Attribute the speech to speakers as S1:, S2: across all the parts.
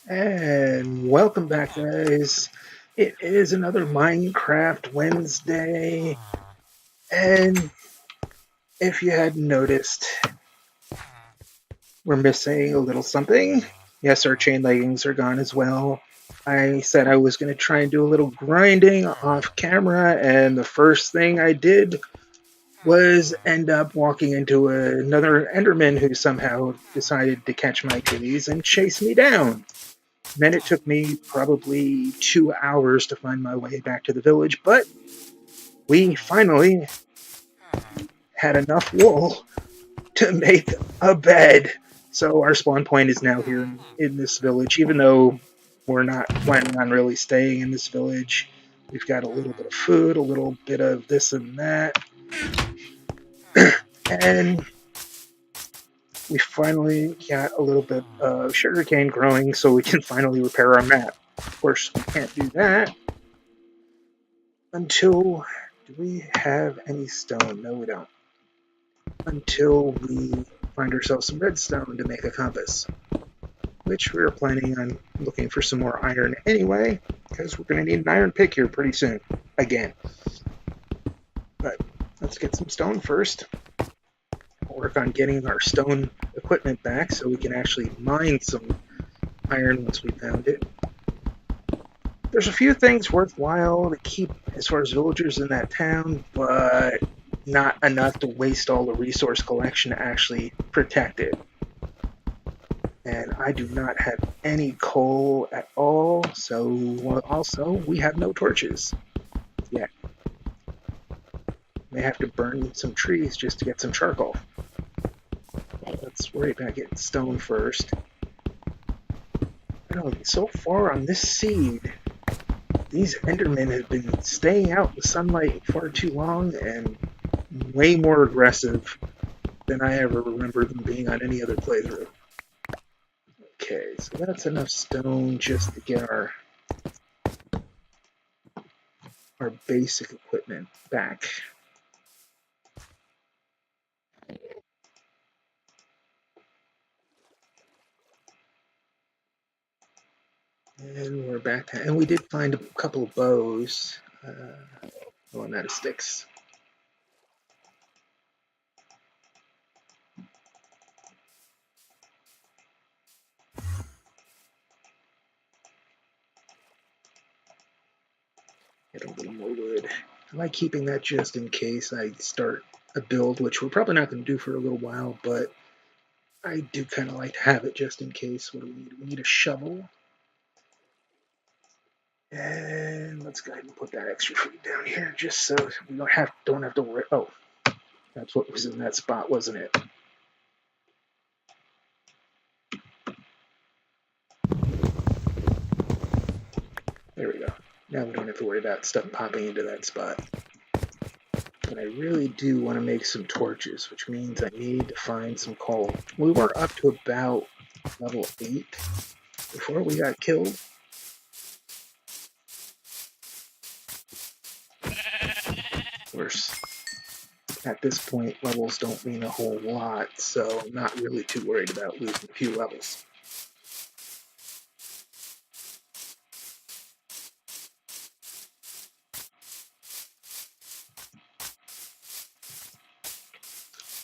S1: And welcome back, guys. It is another Minecraft Wednesday. And if you hadn't noticed, we're missing a little something. Yes, our chain leggings are gone as well. I said I was going to try and do a little grinding off camera, and the first thing I did was end up walking into another Enderman who somehow decided to catch my gaze and chase me down. Then it took me probably 2 hours to find my way back to the village, but we finally had enough wool to make a bed. So our spawn point is now here in this village, even though we're not planning on really staying in this village. We've got a little bit of food, a little bit of this and that, and we finally got a little bit of sugarcane growing so we can finally repair our map. Of course, we can't do that until... Do we have any stone? No, we don't. Until we find ourselves some redstone to make a compass, which we're planning on looking for some more iron anyway, because we're going to need an iron pick here pretty soon, again. But let's get some stone first. Work on getting our stone equipment back so we can actually mine some iron once we found it. There's a few things worthwhile to keep as far as villagers in that town, but not enough to waste all the resource collection to actually protect it. And I do not have any coal at all, so also we have no torches yet. May have to burn some trees just to get some charcoal. Let's worry about getting stone first. I know, so far on this seed, these Endermen have been staying out in the sunlight far too long and way more aggressive than I ever remember them being on any other playthrough. Okay, so that's enough stone just to get our basic equipment back. And we're back, and we did find a couple of bows. One out of sticks. Get a little more wood. I like keeping that just in case I start a build, which we're probably not going to do for a little while, but I do kind of like to have it just in case. What do we need? We need a shovel. And let's go ahead and put that extra food down here just so we don't have to worry. Oh, that's what was in that spot, wasn't it? There we go. Now we don't have to worry about stuff popping into that spot. But I really do want to make some torches, which means I need to find some coal. We were up to about level 8 before we got killed. Of course, at this point, levels don't mean a whole lot, so I'm not really too worried about losing a few levels.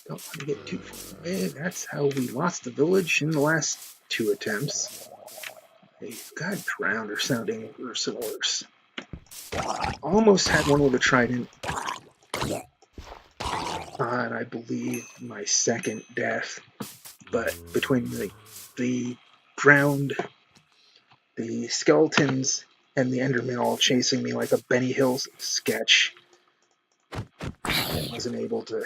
S1: Don't want to get too far away. That's how we lost the village in the last 2 attempts. They got drowned or sounding worse and worse. Almost had one with a trident on, I believe, my second death. But between the drowned, the skeletons, and the Enderman all chasing me like a Benny Hill sketch, I wasn't able to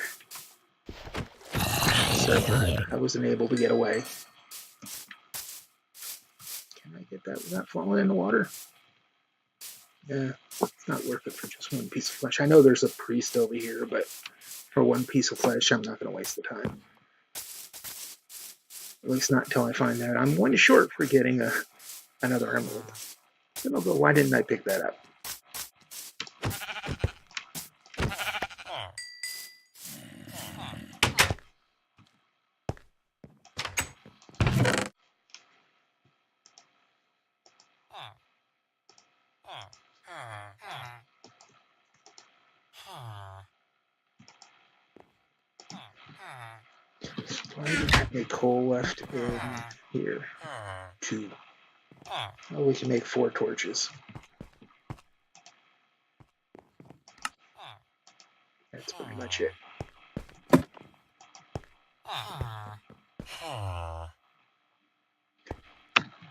S1: get away. Can I get that without falling in the water? Yeah, it's not worth it for just one piece of flesh. I know there's a priest over here, but for one piece of flesh, I'm not going to waste the time. At least not until I find that. I'm one short for getting another emerald. Then I'll go, why didn't I pick that up? Do I even have any coal left in here? 2. Oh, we can make 4 torches. That's pretty much it.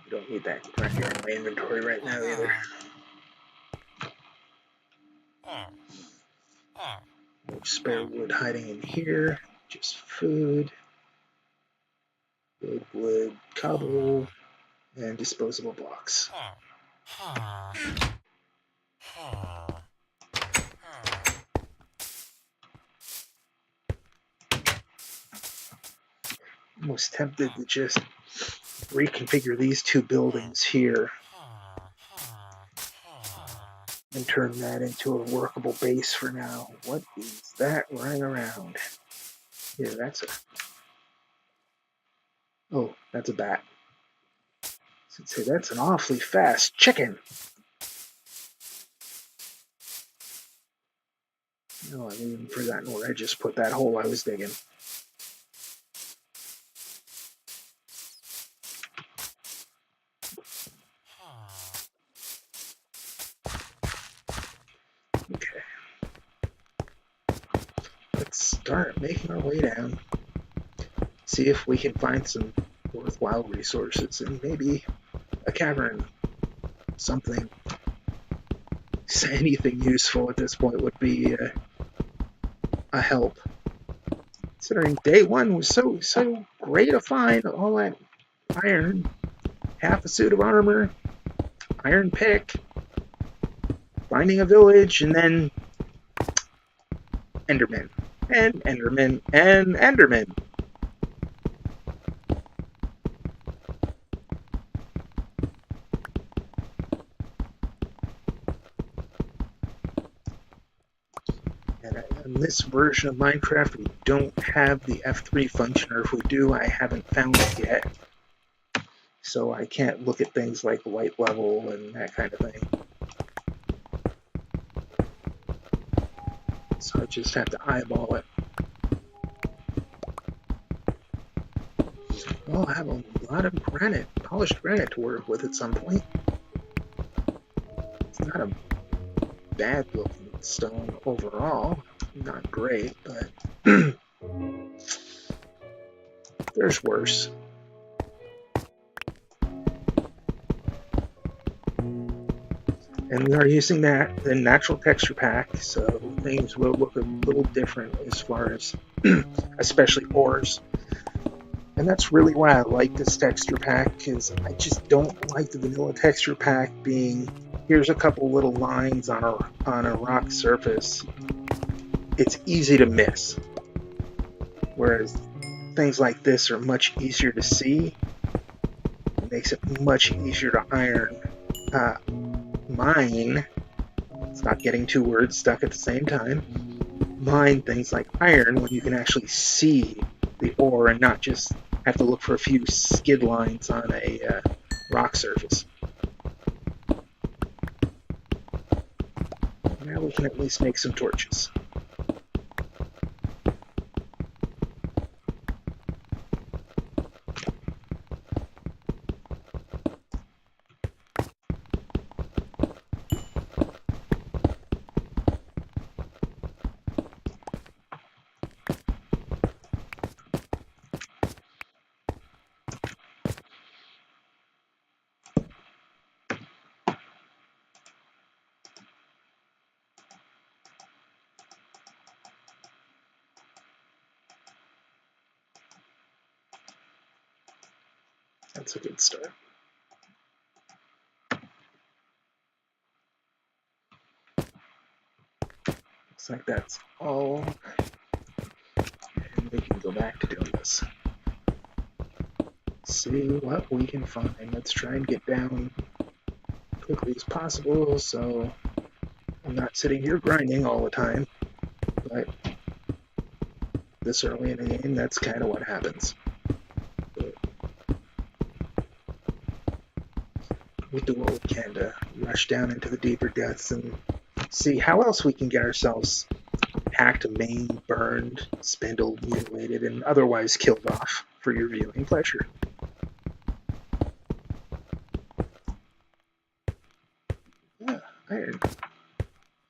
S1: We don't need that grinder in my inventory right now either. No spare wood hiding in here. Just food. Wood, cobble, and disposable blocks. Almost tempted to just reconfigure these 2 buildings here and turn that into a workable base for now. What is that running around? Here, that's a... Oh, that's a bat. I'd say that's an awfully fast chicken. No, I've even forgotten where I just put that hole I was digging. Okay. Let's start making our way down. See if we can find some worthwhile resources and maybe a cavern. Something. Anything useful at this point would be a help. Considering day 1 was so great to find all that iron, half a suit of armor, iron pick, finding a village, and then Enderman, and Enderman, and Enderman. And in this version of Minecraft, we don't have the F3 function, or if we do, I haven't found it yet. So I can't look at things like light level and that kind of thing. So I just have to eyeball it. Well, I have a lot of granite, polished granite to work with at some point. It's not a bad looking stone overall. Not great, but there's worse. And we are using that, the natural texture pack, so things will look a little different as far as, especially ores. And that's really why I like this texture pack, because I just don't like the vanilla texture pack being, here's a couple little lines on a rock surface. It's easy to miss. Whereas things like this are much easier to see. It makes it much easier to mine. It's not getting 2 words stuck at the same time. Mine things like iron when you can actually see the ore and not just have to look for a few skid lines on a rock surface. Now we can at least make some torches. That's a good start. Looks like that's all. And we can go back to doing this. See what we can find. Let's try and get down as quickly as possible so I'm not sitting here grinding all the time. But this early in the game, that's kind of what happens. We'll do what we can to rush down into the deeper depths and see how else we can get ourselves hacked, maimed, burned, spindled, mutilated, and otherwise killed off for your viewing pleasure. Yeah, iron.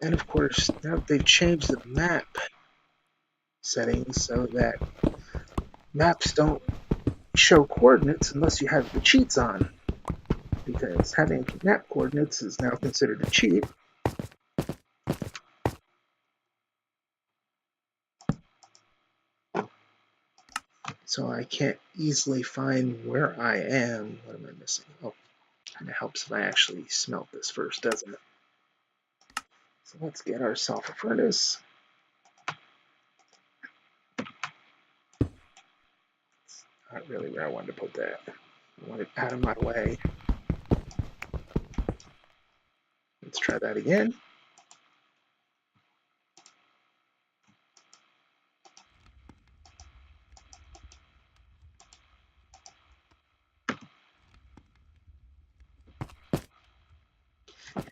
S1: And of course, now they've changed the map settings so that maps don't show coordinates unless you have the cheats on, because having map coordinates is now considered a cheat. So I can't easily find where I am. What am I missing? Oh, kind of helps if I actually smelt this first, doesn't it? So let's get ourselves a furnace. Not really where I wanted to put that. I want it out of my way. Let's try that again.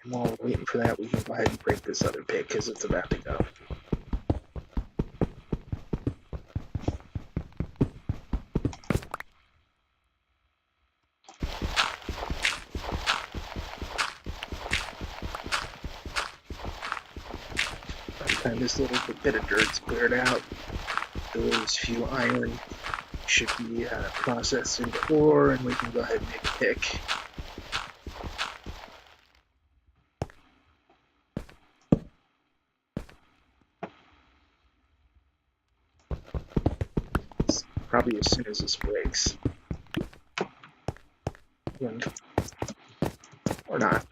S1: And while we're waiting for that, we can go ahead and break this other pick because it's about to go. By the time this little bit of dirt's cleared out, those few iron should be processed into ore, and we can go ahead and make a pick. Probably as soon as this breaks. Or not.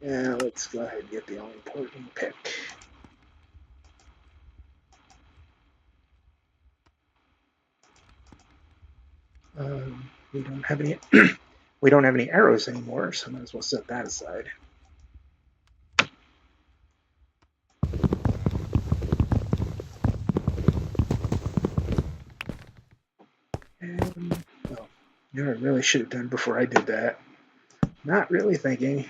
S1: Yeah, let's go ahead and get the all-important pick. We don't have any. We don't have any arrows anymore, so I might as well set that aside. And oh, you know what I really should have done before I did that? Not really thinking.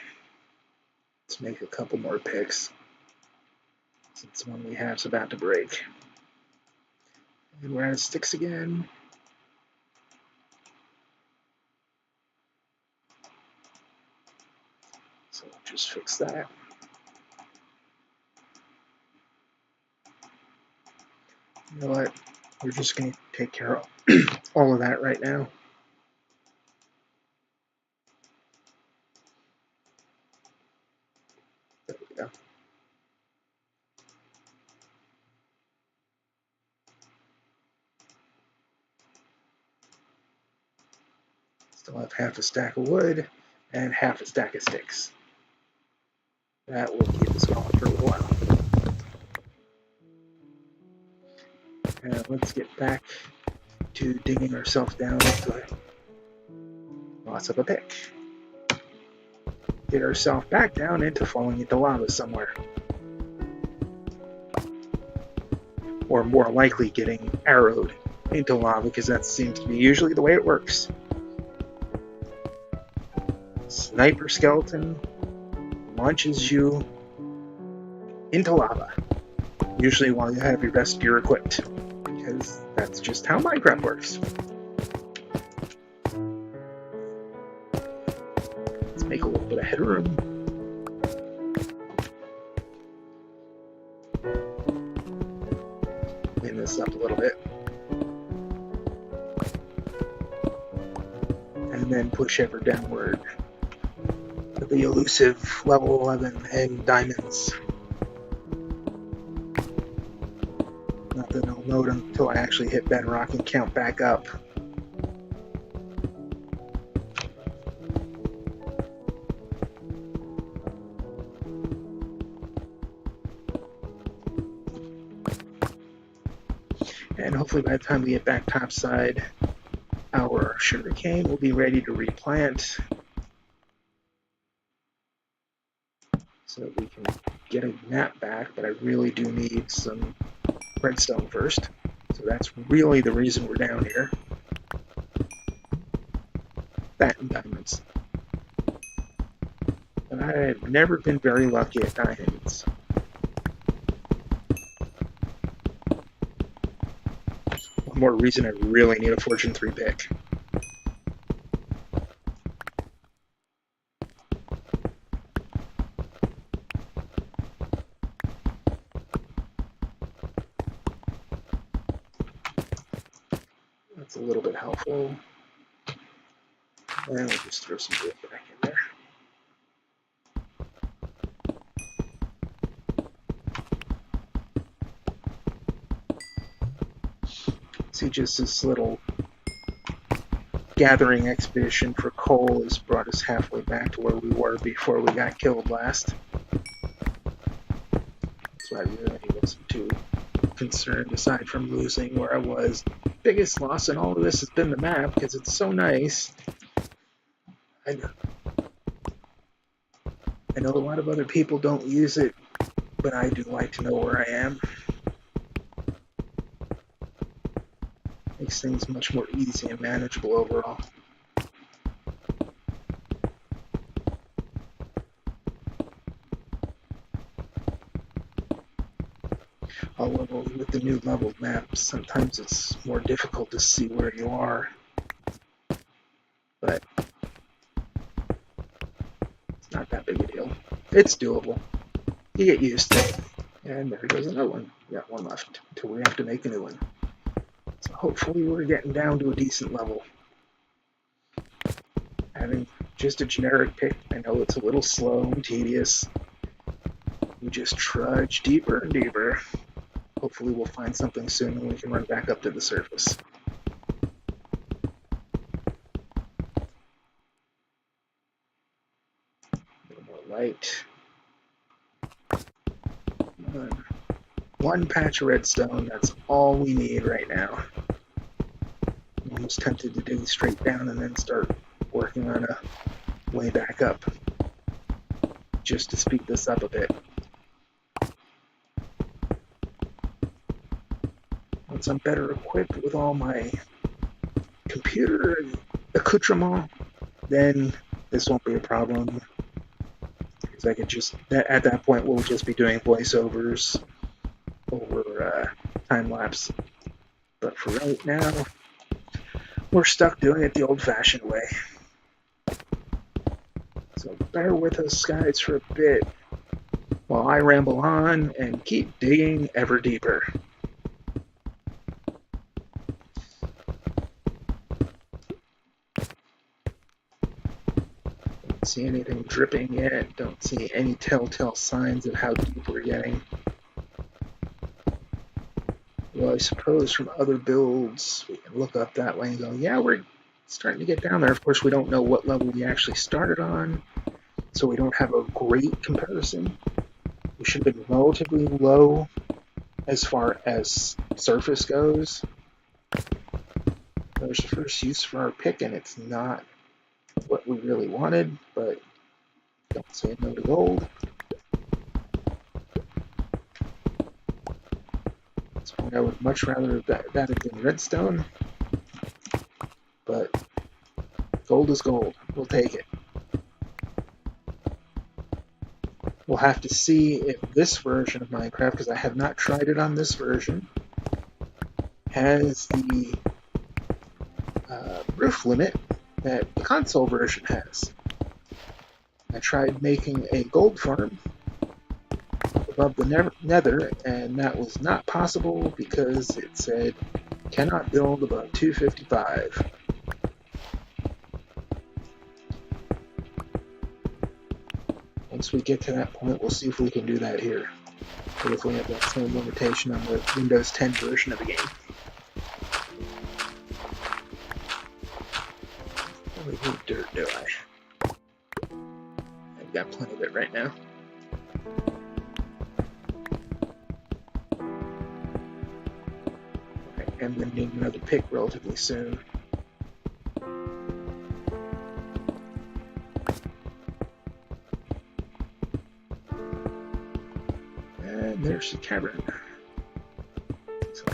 S1: Let's make a couple more picks, since the one we have is about to break. And we're out of sticks again. So we'll just fix that. You know what? We're just going to take care of all of that right now. There we go. Still have half a stack of wood and half a stack of sticks. That will keep us going for a while. And let's get back to digging ourselves down into lots of a pick. Get ourselves back down into falling into lava somewhere. Or more likely getting arrowed into lava, because that seems to be usually the way it works. Sniper skeleton launches you into lava, usually while you have your best gear equipped, because that's just how Minecraft works. Let's make a little bit of headroom. Clean this up a little bit. And then push ever downward. The elusive level 11 and diamonds. Not that I'll know it until I actually hit bedrock and count back up. And hopefully by the time we get back topside, our sugarcane will be ready to replant, so that we can get a map back, but I really do need some redstone first. So that's really the reason we're down here. That and diamonds. I've never been very lucky at diamonds. One more reason I really need a Fortune 3 pick. That's a little bit helpful. And we'll just throw some wood back in there. See, just this little gathering expedition for coal has brought us halfway back to where we were before we got killed last. So I really wasn't too concerned, aside from losing where I was. Biggest loss in all of this has been the map, because it's so nice. I know a lot of other people don't use it, but I do like to know where I am. Makes things much more easy and manageable overall. Although with the new leveled maps, sometimes it's more difficult to see where you are. But it's not that big a deal. It's doable. You get used to it. And there goes another one. We got one left until we have to make a new one. So hopefully we're getting down to a decent level. Having just a generic pick, I know it's a little slow and tedious. We just trudge deeper and deeper. Hopefully we'll find something soon and we can run back up to the surface. A little more light. One patch of redstone, that's all we need right now. I'm almost tempted to dig straight down and then start working on a way back up, just to speed this up a bit. Once I'm better equipped with all my computer accoutrement, then this won't be a problem. Because I could just, at that point, we'll just be doing voiceovers over time-lapse. But for right now, we're stuck doing it the old-fashioned way. So bear with us, guys, for a bit while I ramble on and keep digging ever deeper. Don't see anything dripping yet. Don't see any telltale signs of how deep we're getting. Well, I suppose from other builds, we can look up that way and go, yeah, we're starting to get down there. Of course, we don't know what level we actually started on, so we don't have a great comparison. We should have been relatively low as far as surface goes. There's the first use for our pick, and it's not what we really wanted, but don't say no to gold. At this point, I would much rather that have been redstone, but gold is gold. We'll take it. We'll have to see if this version of Minecraft, because I have not tried it on this version, has the roof limit that the console version has. I tried making a gold farm above the nether, and that was not possible because it said cannot build above 255. Once we get to that point, we'll see if we can do that here. But if we have that same limitation on the Windows 10 version of the game. I don't need dirt, do I? I've got plenty of it right now. I'm going to need another pick relatively soon. And there's the cavern. So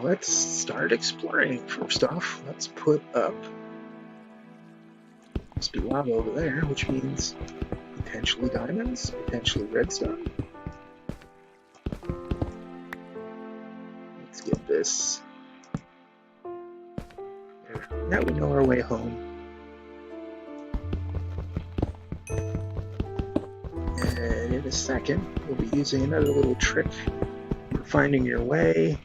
S1: let's start exploring. First off, let's put up. Must be lava over there, which means potentially diamonds, potentially redstone. Let's get this. There. Now we know our way home. And in a second, we'll be using another little trick for finding your way.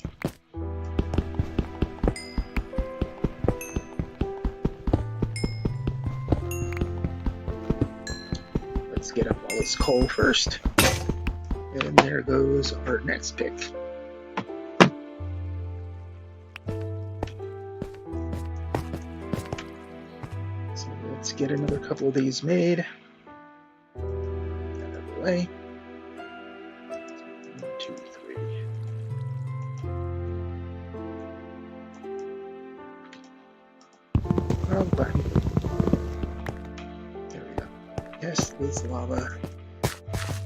S1: Let's get up all this coal first. And there goes our next pick. So let's get another couple of these made. Out of the way. 1, 2, 3. Wrong button. There we go. Yes, this lava.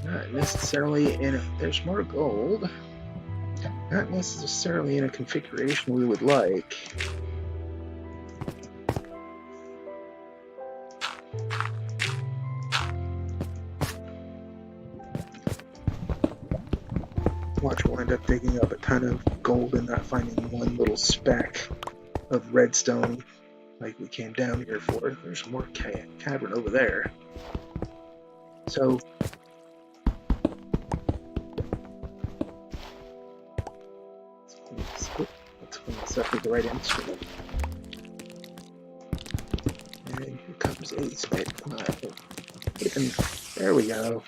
S1: Not necessarily in a, there's more gold. Not necessarily in a configuration we would like. Watch, we'll end up digging up a ton of gold and not finding one little speck of redstone like we came down here for. There's more cavern over there. So let's clean this up with the right instrument. And here comes a spit. Come on. There we go.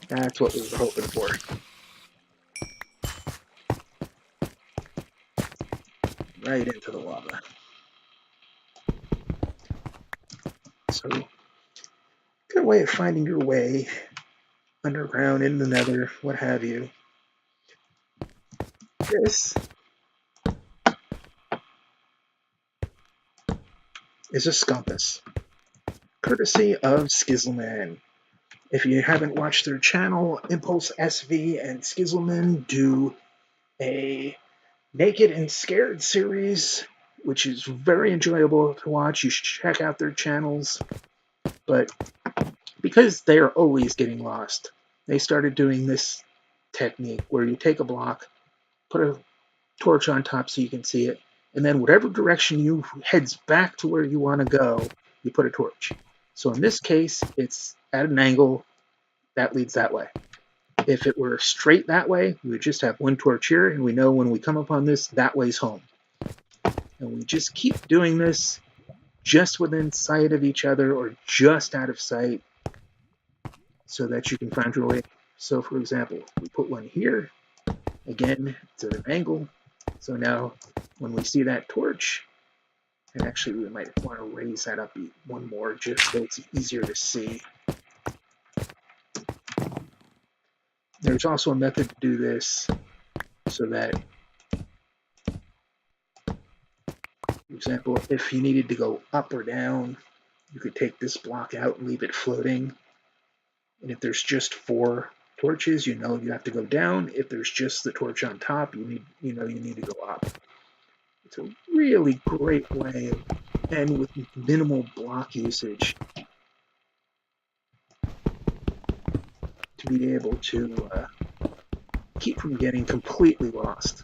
S1: That's what we were hoping for. Right into the lava. So, good way of finding your way underground, in the nether, what have you. This is a compass, courtesy of Skizzleman. If you haven't watched their channel, Impulse SV and Skizzleman do a Naked and Scared series, which is very enjoyable to watch. You should check out their channels. But because they are always getting lost, they started doing this technique where you take a block, put a torch on top so you can see it, and then whatever direction you heads back to where you want to go, you put a torch. So in this case, it's at an angle that leads that way. If it were straight that way, we would just have one torch here, and we know when we come upon this, that way's home. And we just keep doing this just within sight of each other or just out of sight so that you can find your way. So for example, we put one here, again, it's at an angle. So now when we see that torch, and actually we might want to raise that up one more just so it's easier to see. There's also a method to do this so that, for example, if you needed to go up or down, you could take this block out and leave it floating. And if there's just 4 torches, you know you have to go down. If there's just the torch on top, you need to go up. It's a really great way, and with minimal block usage, to be able to keep from getting completely lost.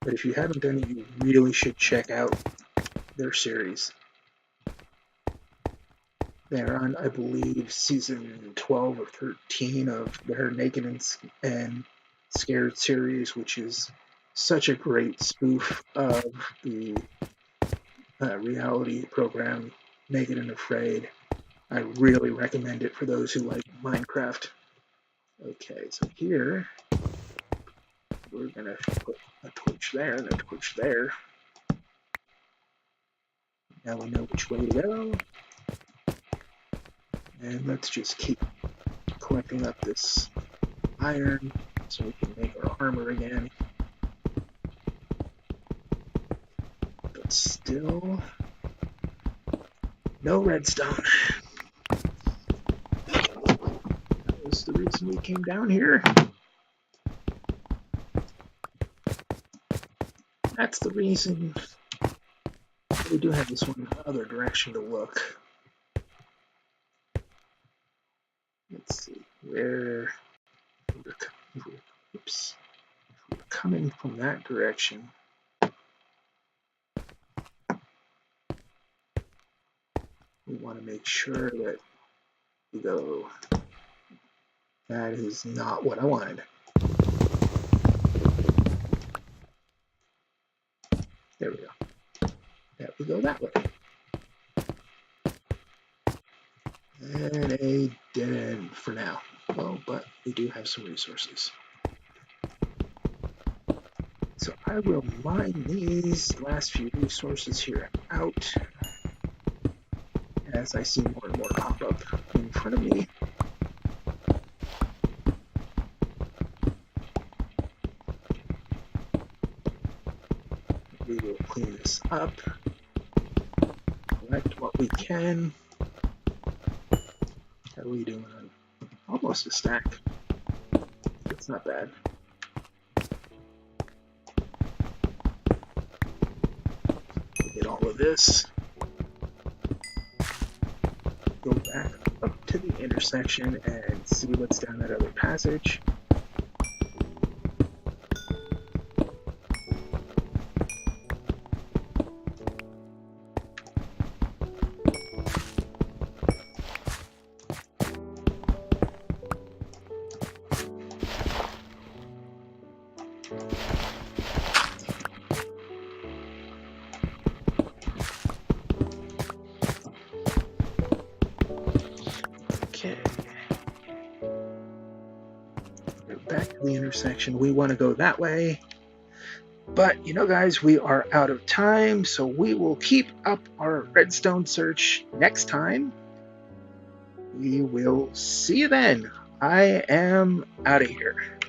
S1: But if you haven't done it, you really should check out their series. They're on, I believe, season 12 or 13 of their Naked and Scared series, which is such a great spoof of the reality program Naked and Afraid. I really recommend it for those who like Minecraft. Okay, so here we're going to put a torch there and a torch there. Now we know which way to go. And let's just keep collecting up this iron so we can make our armor again. But still, no redstone. That was the reason we came down here. that's the reason we do have this one other direction to look. Let's see where oops, if we're coming from that direction. We want to make sure that we go. That is not what I wanted. There we go. That we go that way. And a dead end for now. Oh, but we do have some resources. So I will mine these last few resources here out as I see more and more pop up in front of me. We will clean this up, collect what we can. How are we doing on almost a stack? It's not bad. Get all of this. Go back up to the intersection and see what's down that other passage. Okay. Go back to the intersection. We want to go that way. But, you know, guys, we are out of time, so we will keep up our redstone search next time. We will see you then. I am out of here.